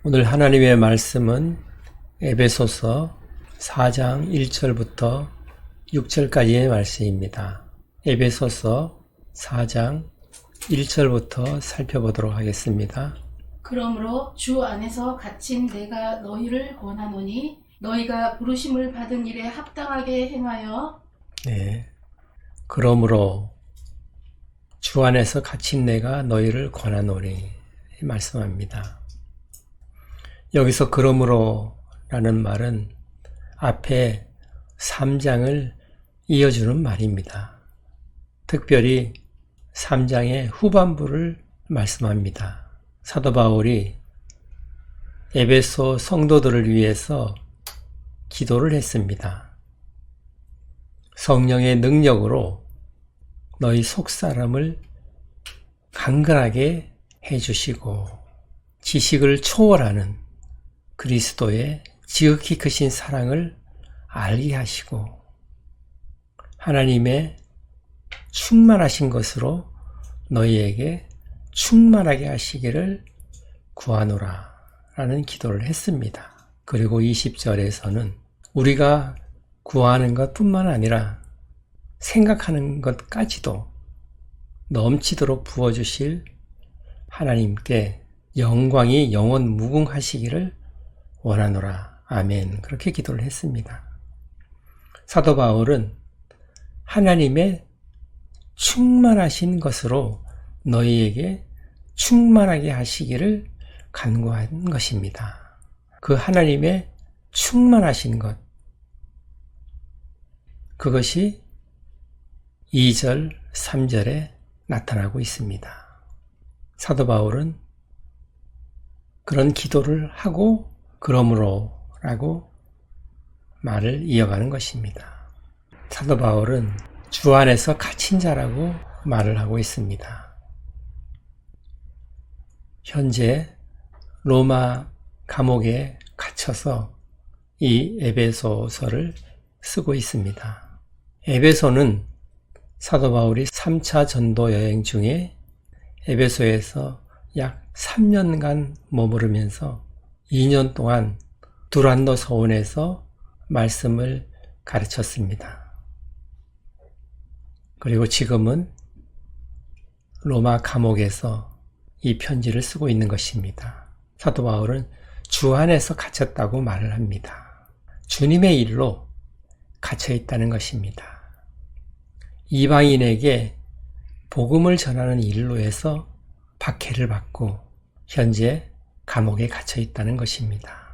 오늘 하나님의 말씀은 에베소서 4장 1절부터 6절까지의 말씀입니다. 에베소서 4장 1절부터 살펴보도록 하겠습니다. 그러므로 주 안에서 갇힌 내가 너희를 권하노니 너희가 부르심을 받은 일에 합당하게 행하여 그러므로 주 안에서 갇힌 내가 너희를 권하노니 말씀합니다. 여기서 그러므로 라는 말은 앞에 3장을 이어주는 말입니다. 특별히 3장의 후반부를 말씀합니다. 사도 바울이 에베소 성도들을 위해서 기도를 했습니다. 성령의 능력으로 너희 속사람을 강건하게 해주시고 지식을 초월하는 그리스도의 지극히 크신 사랑을 알게 하시고 하나님의 충만하신 것으로 너희에게 충만하게 하시기를 구하노라 라는 기도를 했습니다. 그리고 20절에서는 우리가 구하는 것뿐만 아니라 생각하는 것까지도 넘치도록 부어주실 하나님께 영광이 영원 무궁하시기를 원하노라. 아멘. 그렇게 기도를 했습니다. 사도 바울은 하나님의 충만하신 것으로 너희에게 충만하게 하시기를 간구한 것입니다. 그 하나님의 충만하신 것, 그것이 2절, 3절에 나타나고 있습니다. 사도 바울은 그런 기도를 하고 그러므로 라고 말을 이어가는 것입니다. 사도 바울은 주 안에서 갇힌 자라고 말을 하고 있습니다. 현재 로마 감옥에 갇혀서 이 에베소서를 쓰고 있습니다. 에베소는 사도 바울이 3차 전도 여행 중에 에베소에서 약 3년간 머무르면서 2년 동안 두란노 서원에서 말씀을 가르쳤습니다. 그리고 지금은 로마 감옥에서 이 편지를 쓰고 있는 것입니다. 사도 바울은 주 안에서 갇혔다고 말을 합니다. 주님의 일로 갇혀 있다는 것입니다. 이방인에게 복음을 전하는 일로 해서 박해를 받고 현재 감옥에 갇혀 있다는 것입니다.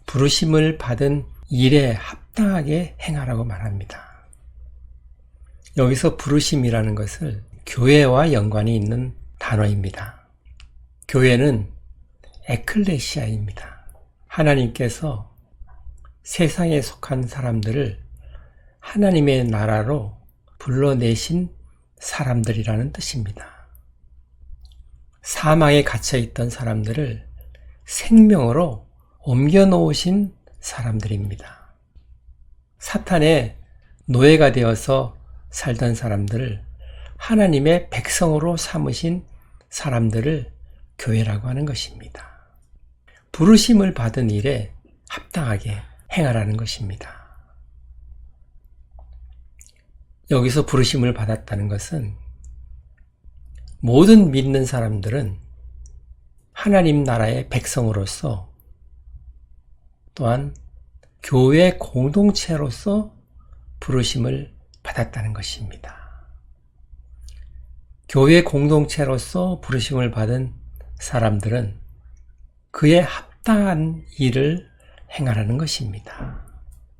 부르심을 받은 일에 합당하게 행하라고 말합니다. 여기서 부르심이라는 것을 교회와 연관이 있는 단어입니다. 교회는 에클레시아입니다. 하나님께서 세상에 속한 사람들을 하나님의 나라로 불러내신 사람들이라는 뜻입니다. 사망에 갇혀있던 사람들을 생명으로 옮겨놓으신 사람들입니다. 사탄의 노예가 되어서 살던 사람들을 하나님의 백성으로 삼으신 사람들을 교회라고 하는 것입니다. 부르심을 받은 일에 합당하게 행하라는 것입니다. 여기서 부르심을 받았다는 것은 모든 믿는 사람들은 하나님 나라의 백성으로서 또한 교회 공동체로서 부르심을 받았다는 것입니다. 교회 공동체로서 부르심을 받은 사람들은 그에 합당한 일을 행하라는 것입니다.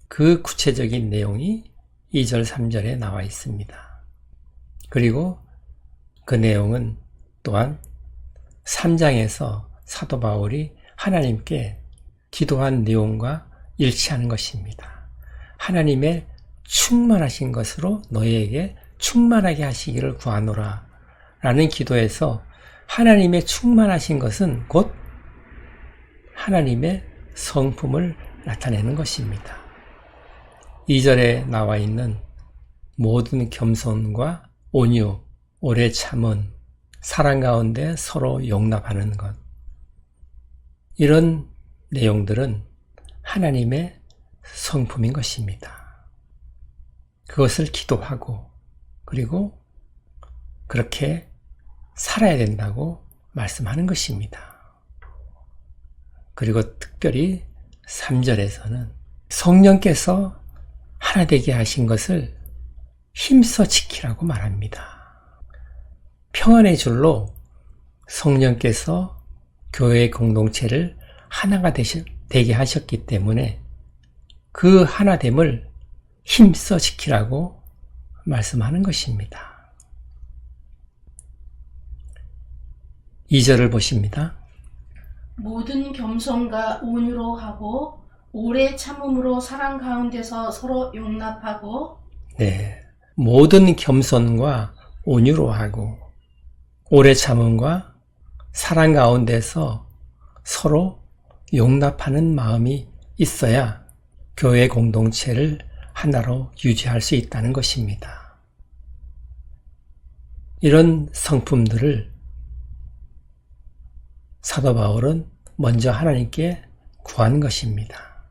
그 구체적인 내용이 2절, 3절에 나와 있습니다. 그리고 그 내용은 또한 3장에서 사도 바울이 하나님께 기도한 내용과 일치하는 것입니다. 하나님의 충만하신 것으로 너희에게 충만하게 하시기를 구하노라 라는 기도에서 하나님의 충만하신 것은 곧 하나님의 성품을 나타내는 것입니다. 2절에 나와 있는 모든 겸손과 온유, 오래 참은, 사랑 가운데 서로 용납하는 것, 이런 내용들은 하나님의 성품인 것입니다. 그것을 기도하고 그리고 그렇게 살아야 된다고 말씀하는 것입니다. 그리고 특별히 3절에서는 성령께서 하나 되게 하신 것을 힘써 지키라고 말합니다. 평안의 줄로 성령께서 교회 공동체를 하나가 되게 하셨기 때문에 그 하나됨을 힘써 지키라고 말씀하는 것입니다. 2절을 보십니다. 모든 겸손과 온유로 하고 오래 참음으로 사랑 가운데서 서로 용납하고 네, 모든 겸손과 온유로 하고 오래 참음과 사랑 가운데서 서로 용납하는 마음이 있어야 교회 공동체를 하나로 유지할 수 있다는 것입니다. 이런 성품들을 사도 바울은 먼저 하나님께 구한 것입니다.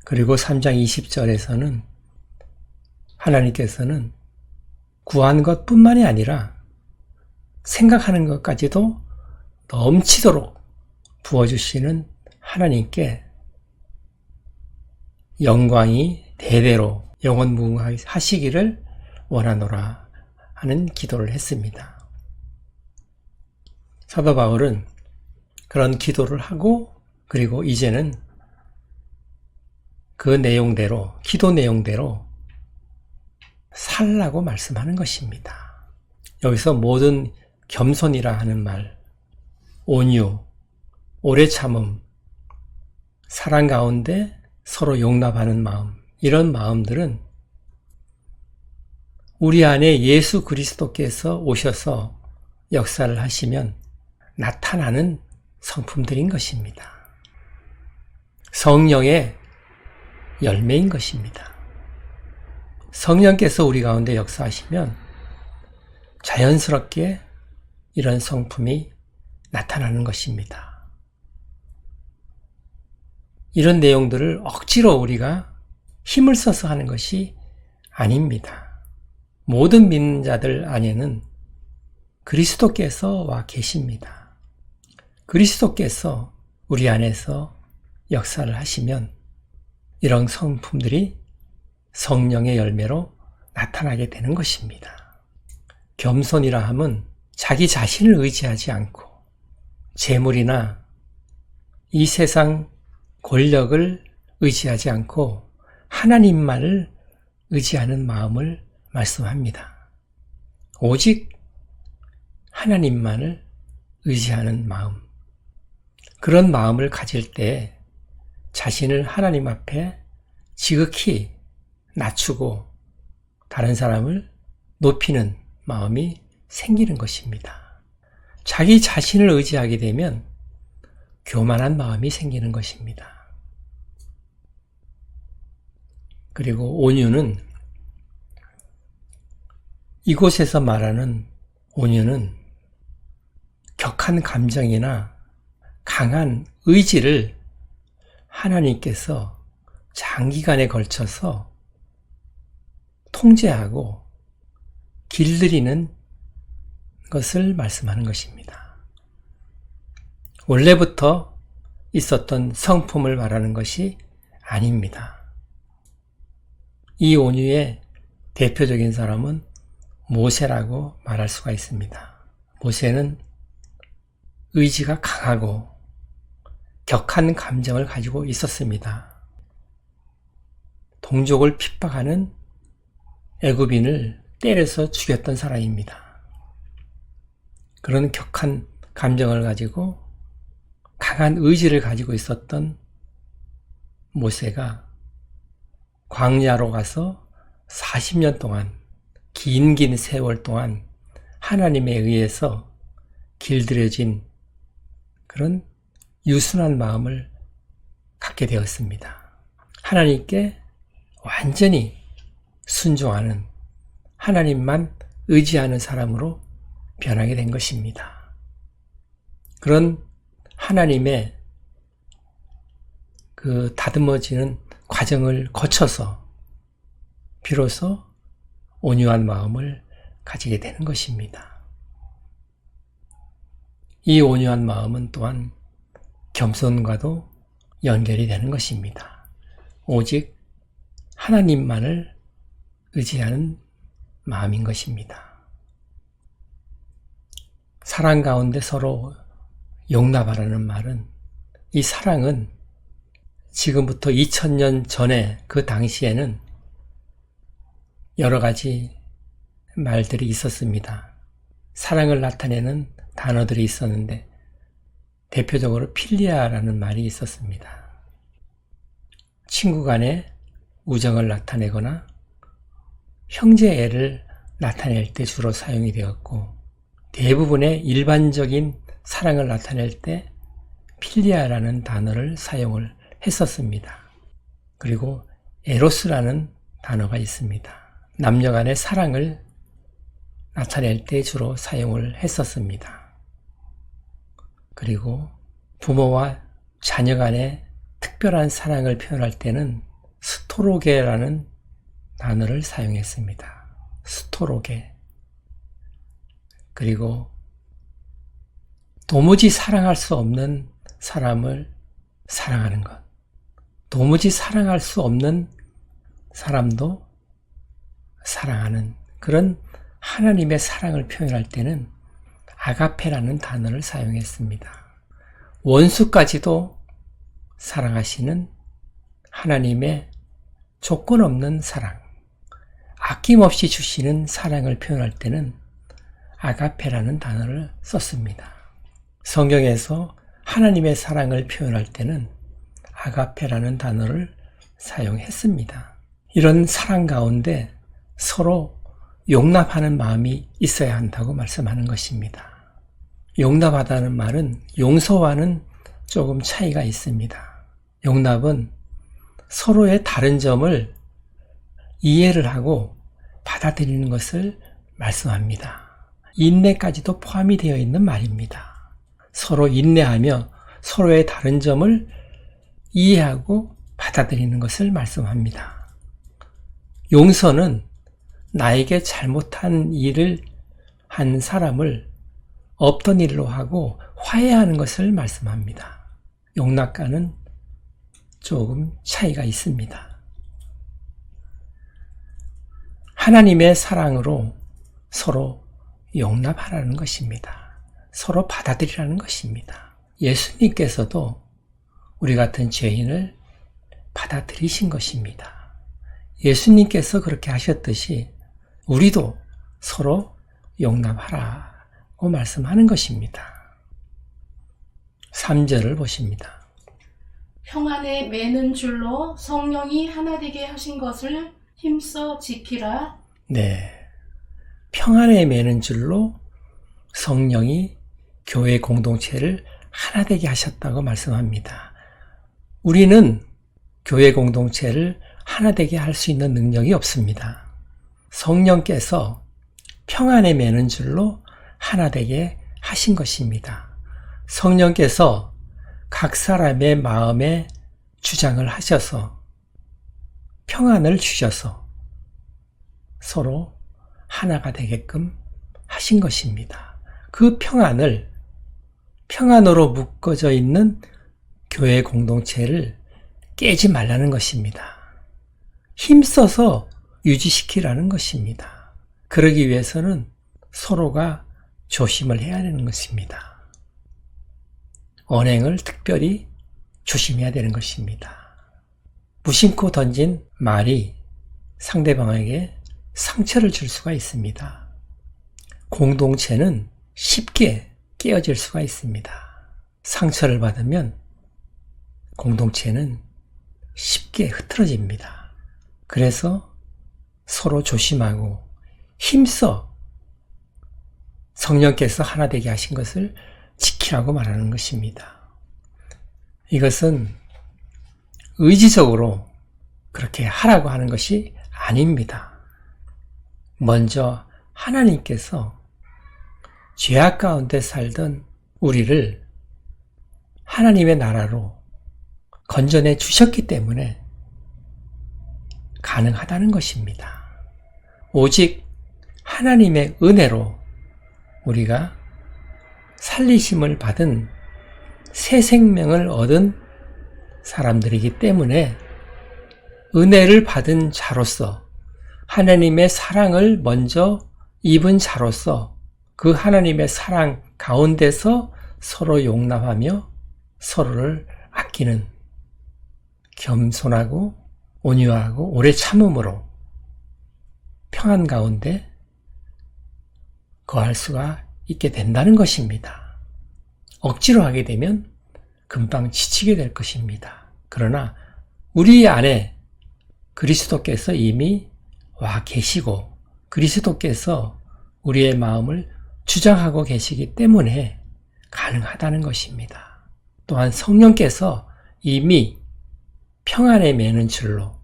그리고 3장 20절에서는 하나님께서는 구한 것뿐만이 아니라 생각하는 것까지도 넘치도록 부어주시는 하나님께 영광이 대대로 영원무궁하시기를 원하노라 하는 기도를 했습니다. 사도 바울은 그런 기도를 하고 그리고 이제는 그 내용대로 기도 내용대로 살라고 말씀하는 것입니다. 여기서 모든 겸손이라 하는 말, 온유, 오래 참음, 사랑 가운데 서로 용납하는 마음, 이런 마음들은 우리 안에 예수 그리스도께서 오셔서 역사를 하시면 나타나는 성품들인 것입니다. 성령의 열매인 것입니다. 성령께서 우리 가운데 역사하시면 자연스럽게 이런 성품이 나타나는 것입니다. 이런 내용들을 억지로 우리가 힘을 써서 하는 것이 아닙니다. 모든 믿는 자들 안에는 그리스도께서 와 계십니다. 그리스도께서 우리 안에서 역사를 하시면 이런 성품들이 성령의 열매로 나타나게 되는 것입니다. 겸손이라 함은 자기 자신을 의지하지 않고 재물이나 이 세상 권력을 의지하지 않고 하나님만을 의지하는 마음을 말씀합니다. 오직 하나님만을 의지하는 마음. 그런 마음을 가질 때 자신을 하나님 앞에 지극히 낮추고 다른 사람을 높이는 마음이 생기는 것입니다. 자기 자신을 의지하게 되면 교만한 마음이 생기는 것입니다. 그리고 온유는 이곳에서 말하는 온유는 격한 감정이나 강한 의지를 하나님께서 장기간에 걸쳐서 통제하고 길들이는 것을 말씀하는 것입니다. 원래부터 있었던 성품을 말하는 것이 아닙니다. 이 온유의 대표적인 사람은 모세라고 말할 수가 있습니다. 모세는 의지가 강하고 격한 감정을 가지고 있었습니다. 동족을 핍박하는 애굽인을 때려서 죽였던 사람입니다. 그런 격한 감정을 가지고 강한 의지를 가지고 있었던 모세가 광야로 가서 40년 동안 긴 세월 동안 하나님에 의해서 길들여진 그런 유순한 마음을 갖게 되었습니다. 하나님께 완전히 순종하는 하나님만 의지하는 사람으로 변하게 된 것입니다. 그런 하나님의 그 다듬어지는 과정을 거쳐서 비로소 온유한 마음을 가지게 되는 것입니다. 이 온유한 마음은 또한 겸손과도 연결이 되는 것입니다. 오직 하나님만을 의지하는 마음인 것입니다. 사랑 가운데 서로 용납하라는 말은, 이 사랑은 지금부터 2000년 전에 그 당시에는 여러 가지 말들이 있었습니다. 사랑을 나타내는 단어들이 있었는데 대표적으로 필리아라는 말이 있었습니다. 친구 간의 우정을 나타내거나 형제애를 나타낼 때 주로 사용이 되었고, 대부분의 일반적인 사랑을 나타낼 때 필리아라는 단어를 사용을 했었습니다. 그리고 에로스라는 단어가 있습니다. 남녀 간의 사랑을 나타낼 때 주로 사용을 했었습니다. 그리고 부모와 자녀 간의 특별한 사랑을 표현할 때는 스토로게라는 단어를 사용했습니다. 스토로게. 그리고 도무지 사랑할 수 없는 사람을 사랑하는 것, 도무지 사랑할 수 없는 사람도 사랑하는 그런 하나님의 사랑을 표현할 때는 아가페라는 단어를 사용했습니다. 원수까지도 사랑하시는 하나님의 조건 없는 사랑, 아낌없이 주시는 사랑을 표현할 때는 아가페라는 단어를 썼습니다. 성경에서 하나님의 사랑을 표현할 때는 아가페라는 단어를 사용했습니다. 이런 사랑 가운데 서로 용납하는 마음이 있어야 한다고 말씀하는 것입니다. 용납하다는 말은 용서와는 조금 차이가 있습니다. 용납은 서로의 다른 점을 이해를 하고 받아들이는 것을 말씀합니다. 인내까지도 포함이 되어 있는 말입니다. 서로 인내하며 서로의 다른 점을 이해하고 받아들이는 것을 말씀합니다. 용서는 나에게 잘못한 일을 한 사람을 없던 일로 하고 화해하는 것을 말씀합니다. 용납과는 조금 차이가 있습니다. 하나님의 사랑으로 서로 용납하라는 것입니다. 서로 받아들이라는 것입니다. 예수님께서도 우리 같은 죄인을 받아들이신 것입니다. 예수님께서 그렇게 하셨듯이 우리도 서로 용납하라고 말씀하는 것입니다. 3절을 보십니다. 평안에 매는 줄로 성령이 하나 되게 하신 것을 힘써 지키라. 네, 평안에 매는 줄로 성령이 교회 공동체를 하나 되게 하셨다고 말씀합니다. 우리는 교회 공동체를 하나 되게 할 수 있는 능력이 없습니다. 성령께서 평안에 매는 줄로 하나 되게 하신 것입니다. 성령께서 각 사람의 마음에 주장을 하셔서 평안을 주셔서 서로 하나가 되게끔 하신 것입니다. 그 평안을, 평안으로 묶어져 있는 교회 공동체를 깨지 말라는 것입니다. 힘써서 유지시키라는 것입니다. 그러기 위해서는 서로가 조심을 해야 하는 것입니다. 언행을 특별히 조심해야 되는 것입니다. 무심코 던진 말이 상대방에게 상처를 줄 수가 있습니다. 공동체는 쉽게 깨어질 수가 있습니다. 상처를 받으면 공동체는 쉽게 흐트러집니다. 그래서 서로 조심하고 힘써 성령께서 하나 되게 하신 것을 지키라고 말하는 것입니다. 이것은 의지적으로 그렇게 하라고 하는 것이 아닙니다. 먼저 하나님께서 죄악 가운데 살던 우리를 하나님의 나라로 건져내 주셨기 때문에 가능하다는 것입니다. 오직 하나님의 은혜로 우리가 살리심을 받은 새 생명을 얻은 사람들이기 때문에 은혜를 받은 자로서 하나님의 사랑을 먼저 입은 자로서 그 하나님의 사랑 가운데서 서로 용납하며 서로를 아끼는 겸손하고 온유하고 오래 참음으로 평안 가운데 거할 수가 있게 된다는 것입니다. 억지로 하게 되면 금방 지치게 될 것입니다. 그러나 우리 안에 그리스도께서 이미 와 계시고 그리스도께서 우리의 마음을 주장하고 계시기 때문에 가능하다는 것입니다. 또한 성령께서 이미 평안에 매는 줄로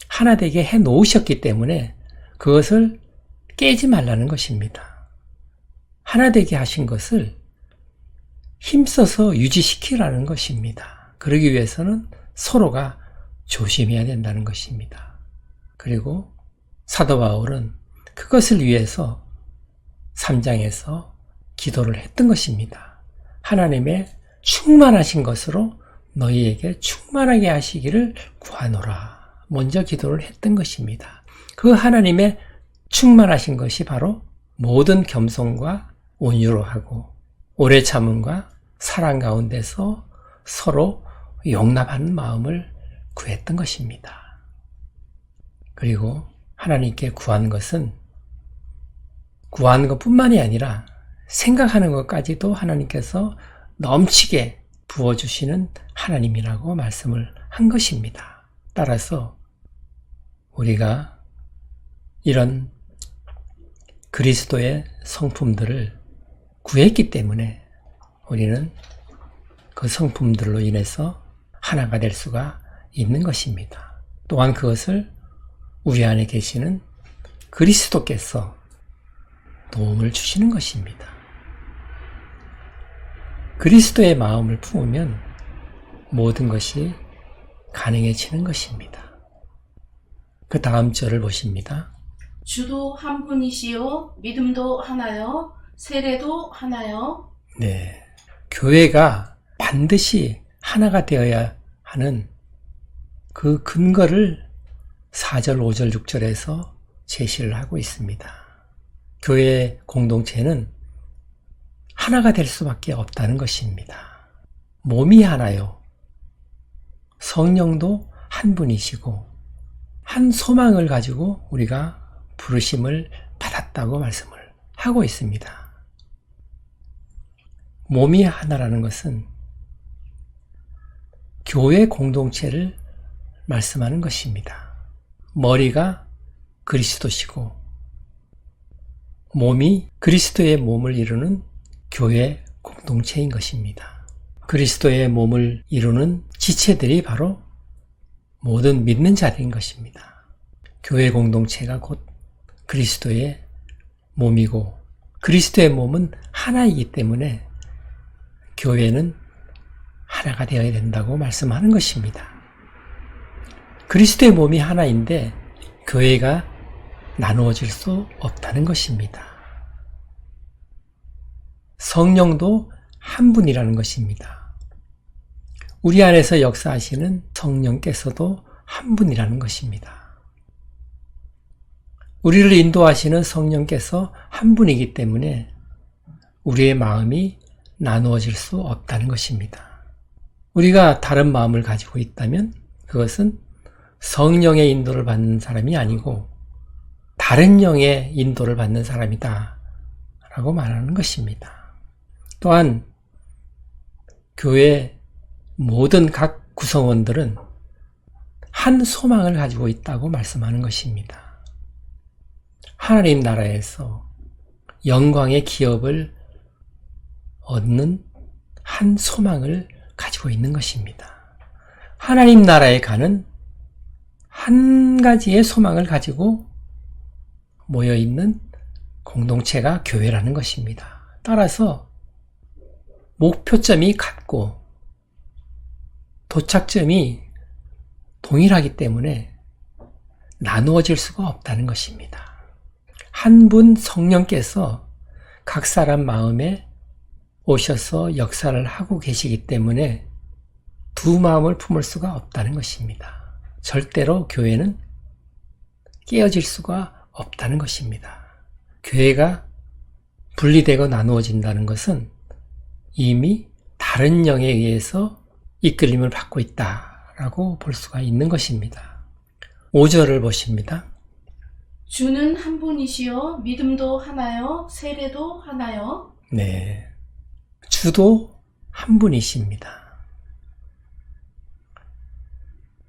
하나 되게 해 놓으셨기 때문에 그것을 깨지 말라는 것입니다. 하나 되게 하신 것을 힘써서 유지시키라는 것입니다. 그러기 위해서는 서로가 조심해야 된다는 것입니다. 그리고 사도 바울은 그것을 위해서 3장에서 기도를 했던 것입니다. 하나님의 충만하신 것으로 너희에게 충만하게 하시기를 구하노라. 먼저 기도를 했던 것입니다. 그 하나님의 충만하신 것이 바로 모든 겸손과 온유로 하고 오래 참음과 사랑 가운데서 서로 용납하는 마음을 구했던 것입니다. 그리고 하나님께 구하는 것은 구하는 것뿐만이 아니라 생각하는 것까지도 하나님께서 넘치게 부어주시는 하나님이라고 말씀을 한 것입니다. 따라서 우리가 이런 그리스도의 성품들을 구했기 때문에 우리는 그 성품들로 인해서 하나가 될 수가 있는 것입니다. 또한 그것을 우리 안에 계시는 그리스도께서 도움을 주시는 것입니다. 그리스도의 마음을 품으면 모든 것이 가능해지는 것입니다. 그 다음 절을 보십니다. 주도 한 분이시요 믿음도 하나요 세례도 하나요. 네, 교회가 반드시 하나가 되어야 하는 그 근거를 4절, 5절, 6절에서 제시를 하고 있습니다. 교회 공동체는 하나가 될 수밖에 없다는 것입니다. 몸이 하나요. 성령도 한 분이시고 한 소망을 가지고 우리가 부르심을 받았다고 말씀을 하고 있습니다. 몸이 하나라는 것은 교회 공동체를 말씀하는 것입니다. 머리가 그리스도시고 몸이 그리스도의 몸을 이루는 교회 공동체인 것입니다. 그리스도의 몸을 이루는 지체들이 바로 모든 믿는 자들인 것입니다. 교회 공동체가 곧 그리스도의 몸이고 그리스도의 몸은 하나이기 때문에 교회는 하나가 되어야 된다고 말씀하는 것입니다. 그리스도의 몸이 하나인데 교회가 나누어질 수 없다는 것입니다. 성령도 한 분이라는 것입니다. 우리 안에서 역사하시는 성령께서도 한 분이라는 것입니다. 우리를 인도하시는 성령께서 한 분이기 때문에 우리의 마음이 나누어질 수 없다는 것입니다. 우리가 다른 마음을 가지고 있다면 그것은 성령의 인도를 받는 사람이 아니고 다른 영의 인도를 받는 사람이다 라고 말하는 것입니다. 또한 교회 모든 각 구성원들은 한 소망을 가지고 있다고 말씀하는 것입니다. 하나님 나라에서 영광의 기업을 얻는 한 소망을 가지고 있는 것입니다. 하나님 나라에 가는 한 가지의 소망을 가지고 모여있는 공동체가 교회라는 것입니다. 따라서 목표점이 같고 도착점이 동일하기 때문에 나누어질 수가 없다는 것입니다. 한 분 성령께서 각 사람 마음에 오셔서 역사를 하고 계시기 때문에 두 마음을 품을 수가 없다는 것입니다. 절대로 교회는 깨어질 수가 없다는 것입니다. 교회가 분리되고 나누어진다는 것은 이미 다른 영에 의해서 이끌림을 받고 있다라고 볼 수가 있는 것입니다. 5절을 보십니다. 주는 한 분이시요 믿음도 하나요 세례도 하나요. 네, 주도 한 분이십니다.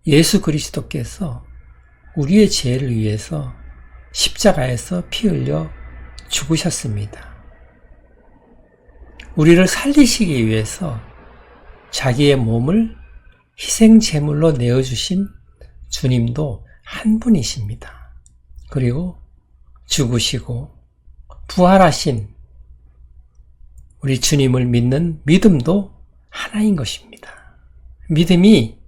예수 그리스도께서 우리의 죄를 위해서 십자가에서 피 흘려 죽으셨습니다. 우리를 살리시기 위해서 자기의 몸을 희생 제물로 내어주신 주님도 한 분이십니다. 그리고 죽으시고 부활하신 우리 주님을 믿는 믿음도 하나인 것입니다. 믿음이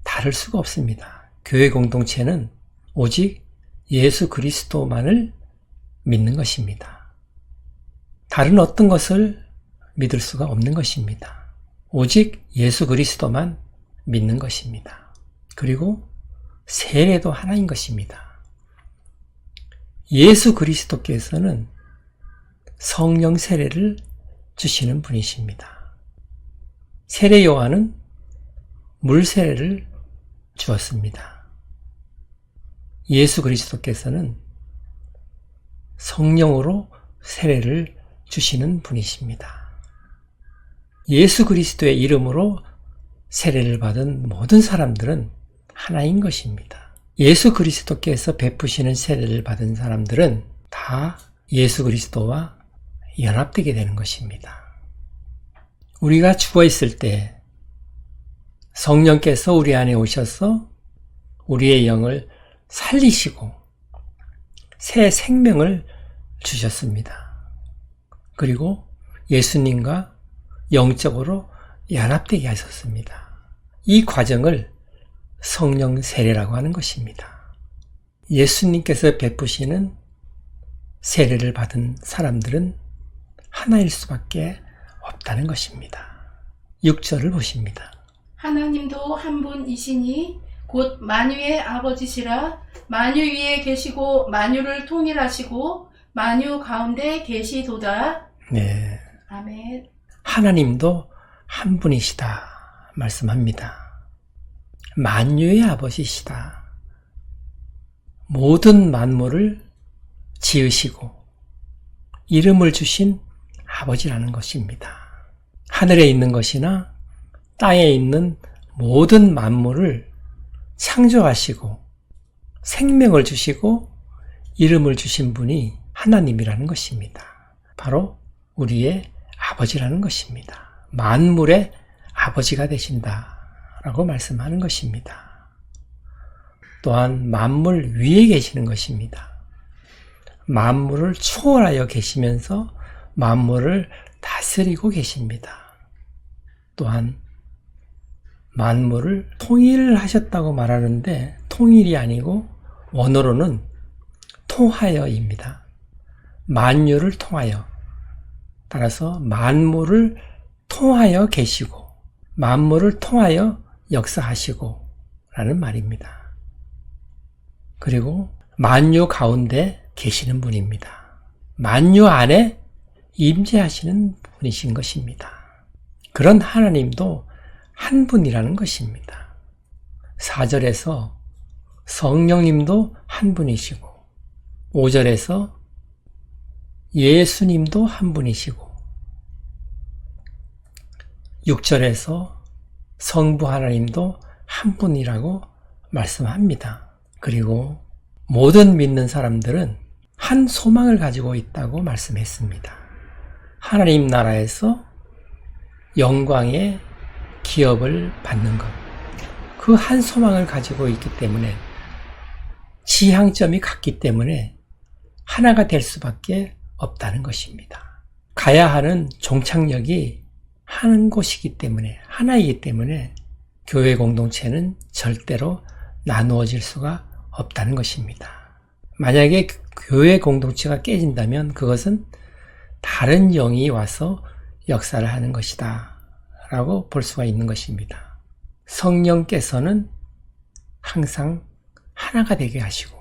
다를 수가 없습니다. 교회 공동체는 오직 예수 그리스도만을 믿는 것입니다. 다른 어떤 것을 믿을 수가 없는 것입니다. 오직 예수 그리스도만 믿는 것입니다. 그리고 세례도 하나인 것입니다. 예수 그리스도께서는 성령 세례를 주시는 분이십니다. 세례 요한은 물 세례를 주었습니다. 예수 그리스도께서는 성령으로 세례를 주시는 분이십니다. 예수 그리스도의 이름으로 세례를 받은 모든 사람들은 하나인 것입니다. 예수 그리스도께서 베푸시는 세례를 받은 사람들은 다 예수 그리스도와 연합되게 되는 것입니다. 우리가 죽어 있을 때 성령께서 우리 안에 오셔서 우리의 영을 살리시고 새 생명을 주셨습니다. 그리고 예수님과 영적으로 연합되게 하셨습니다. 이 과정을 성령 세례라고 하는 것입니다. 예수님께서 베푸시는 세례를 받은 사람들은 하나일 수밖에 없다는 것입니다. 6절을 보십니다. 하나님도 한 분이시니 곧 만유의 아버지시라. 만유 위에 계시고 만유를 통일하시고 만유 가운데 계시도다. 네, 아멘. 하나님도 한 분이시다 말씀합니다. 만유의 아버지시다. 모든 만물을 지으시고 이름을 주신 아버지라는 것입니다. 하늘에 있는 것이나 땅에 있는 모든 만물을 창조하시고 생명을 주시고 이름을 주신 분이 하나님이라는 것입니다. 바로 우리의 아버지라는 것입니다. 만물의 아버지가 되신다라고 말씀하는 것입니다. 또한 만물 위에 계시는 것입니다. 만물을 초월하여 계시면서 만물을 다스리고 계십니다. 또한 만물을 통일하셨다고 말하는데 통일이 아니고 원어로는 통하여입니다. 만유를 통하여, 따라서 만물을 통하여 계시고 만물을 통하여 역사하시고 라는 말입니다. 그리고 만유 가운데 계시는 분입니다. 만유 안에 임재하시는 분이신 것입니다. 그런 하나님도 한 분이라는 것입니다. 4절에서 성령님도 한 분이시고 5절에서 예수님도 한 분이시고 6절에서 성부 하나님도 한 분이라고 말씀합니다. 그리고 모든 믿는 사람들은 한 소망을 가지고 있다고 말씀했습니다. 하나님 나라에서 영광의 기업을 받는 것, 그 한 소망을 가지고 있기 때문에 지향점이 같기 때문에 하나가 될 수밖에 없다는 것입니다. 가야 하는 종착역이 한 곳이기 때문에, 하나이기 때문에 교회 공동체는 절대로 나누어질 수가 없다는 것입니다. 만약에 교회 공동체가 깨진다면 그것은 다른 영이 와서 역사를 하는 것이다 라고 볼 수가 있는 것입니다. 성령께서는 항상 하나가 되게 하시고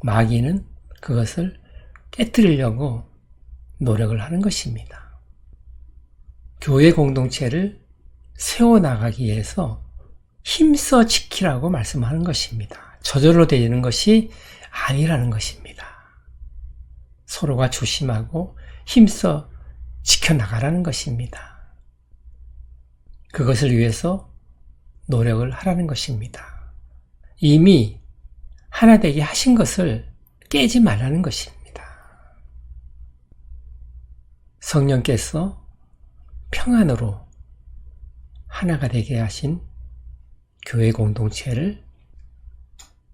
마귀는 그것을 깨뜨리려고 노력을 하는 것입니다. 교회 공동체를 세워나가기 위해서 힘써 지키라고 말씀하는 것입니다. 저절로 되는 것이 아니라는 것입니다. 서로가 조심하고 힘써 지켜나가라는 것입니다. 그것을 위해서 노력을 하라는 것입니다. 이미 하나 되게 하신 것을 깨지 말라는 것입니다. 성령께서 평안으로 하나가 되게 하신 교회 공동체를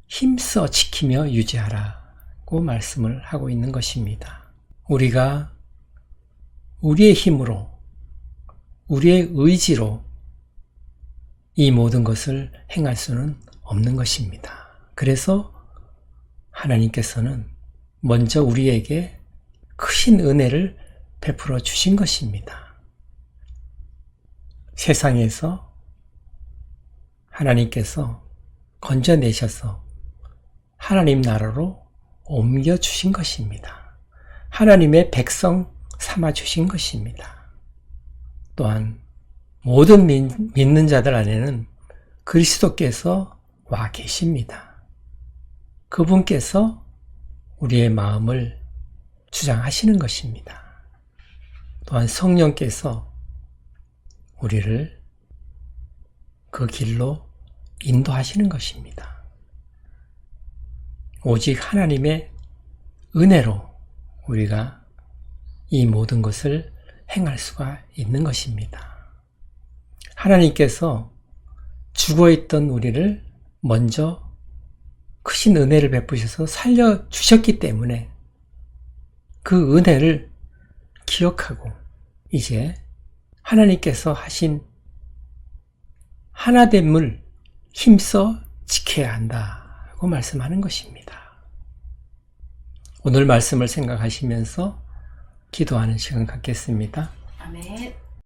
힘써 지키며 유지하라고 말씀을 하고 있는 것입니다. 우리가 우리의 힘으로, 우리의 의지로 이 모든 것을 행할 수는 없는 것입니다. 그래서 하나님께서는 먼저 우리에게 크신 은혜를 베풀어 주신 것입니다. 세상에서 하나님께서 건져내셔서 하나님 나라로 옮겨주신 것입니다. 하나님의 백성 삼아주신 것입니다. 또한 모든 믿는 자들 안에는 그리스도께서 와 계십니다. 그분께서 우리의 마음을 주장하시는 것입니다. 또한 성령께서 우리를 그 길로 인도하시는 것입니다. 오직 하나님의 은혜로 우리가 이 모든 것을 행할 수가 있는 것입니다. 하나님께서 죽어있던 우리를 먼저 크신 은혜를 베푸셔서 살려주셨기 때문에 그 은혜를 기억하고 이제 하나님께서 하신 하나됨을 힘써 지켜야 한다고 말씀하는 것입니다. 오늘 말씀을 생각하시면서 기도하는 시간 갖겠습니다. 아멘.